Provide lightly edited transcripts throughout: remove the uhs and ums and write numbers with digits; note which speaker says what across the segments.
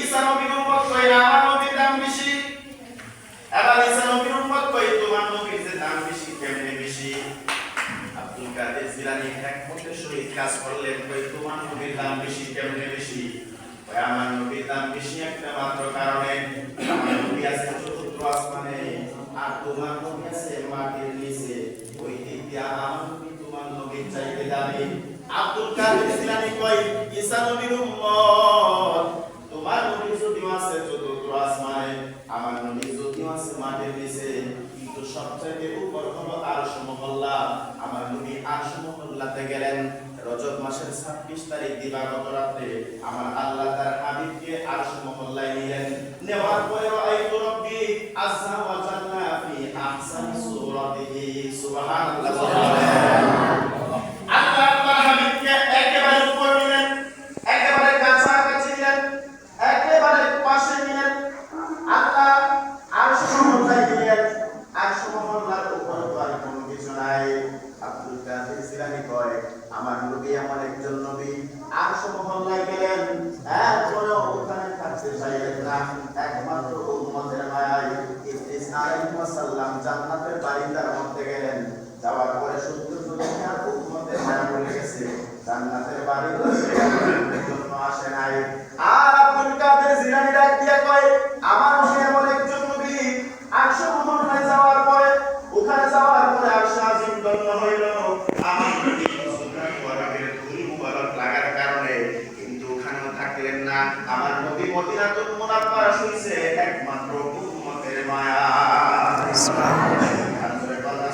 Speaker 1: ঈসা নবীর উম্মত কই আমার নবীর দাম বেশি, এবার ঈসা নবীর উম্মত কই তোমার নবীর যে দাম বেশি কেমনে বেশি? আব্দুল কাদের জিলানী এক মতে শহীদ কাজ করলেন, কই তোমার নবীর দাম বেশি কেমনে বেশি? কই আমার নবীর দাম বেশি একটা মাত্র কারণে, আমার নবী আছে চতুর্থ আসমানে আর তোমার নবী আছে মাটির নিচে, ওই দিক দিয়ে আমার নবী তোমার নবীর চাইতে দামি। আব্দুল কাদের জিলানী কই ঈসা নবীর উম্মত তোমার নবী যদিও আছে চতুর্থ আসমানে, আমার নবী যদিও আছে মাটির নিচে, কিন্তু সবচেয়ে উপর হলো আরশ মহল্লা। আমার নবী আরশ মহল্লাতে গেলেন রজব মাসের 26 তারিখ দিবাগত রাতে, আমার আল্লাহ তার হাবিবকে আরশ মহল্লায় নিলেন। নেওয়ার পরে রাআইতু রাব্বি আযজা ওয়া জাল্লা ফি আহসানি সূরাতিহি, সুবহানাল্লাহ। আল্লাহ তার হাবিবকে একেবারে উপর নিলেন, একেবারে কাছাকাছি নিলেন, একেবারে পাশে নিলেন। আল্লাহ আরশ মহল্লায় নিলেন, আরশ মহল্লার উপর তো আর কোনো কিছু নাই। আব্দুল কাদের জিলানী কয় আমার নবী আমার একজন নবী আরশ মহল্লায় গেলেন, এরপরে ওখানে থাকতে চাইলেন না, একমাত্র উম্মতের মায়ায় ইদ্রিস আলাইহিস সালাম জান্নাতের বারিন্দার মধ্যে গেলেন। যাওয়ার পরে সত্য দেখে আর উম্মতের মায়া ভুলে গেছে, জান্নাতের বারিন্দার জন্য আসে নাই। আর আব্দুল কাদের জিলানী ডাক দিয়া কয় আমার নবী এমন একজন নবী আরশ মহল্লায় যাওয়ার পরে, ওখানে যাওয়ার পরে আরশ আজিম দন্ন হইল আমার নবী সুবহান ওয়া রাব্বিল ধুলি মুবারক লাগার কারণে, কিন্তু ওখানেও থাকলেন না। আমার নবী মদিনাতুল মুনাওয়ারা শুইছে একমাত্র উম্মতের মায়া।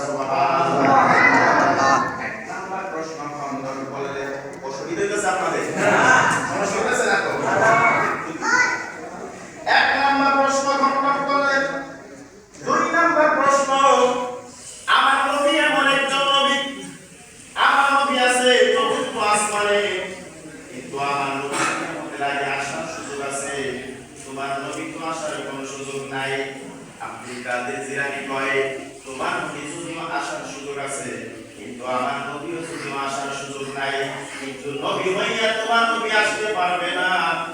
Speaker 1: সুবহানাল্লাহ। এক নাম্বার প্রশ্ন খণ্ডন করলে অসুবিধা হইতেছে আপনাদের? সমস্যা হইতেছে না তো? এক নাম্বার প্রশ্ন খণ্ডন করলেন। দুই নাম্বার প্রশ্ন, আমার নবী এমন একজন নবী, আমার নবী আছে চতুর্থ আসমানে, কিন্তু আমার নবী কিয়ামতের আগে আসার সুযোগ আছে, তোমার নবী তো আসার কোনো সুযোগ নাই। আব্দুল কাদের জিলানী কয় তোমার নবী যদিও আসার সুযোগ আছে, কিন্তু আমার নবীও যদিও আসার সুযোগ নাই, কিন্তু নবী হইয়া তোমার নবী আসতে পারবে না,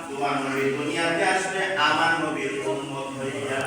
Speaker 1: তোমার নবী দুনিয়াতে আসবে আমার নবীর উম্মত হইয়া।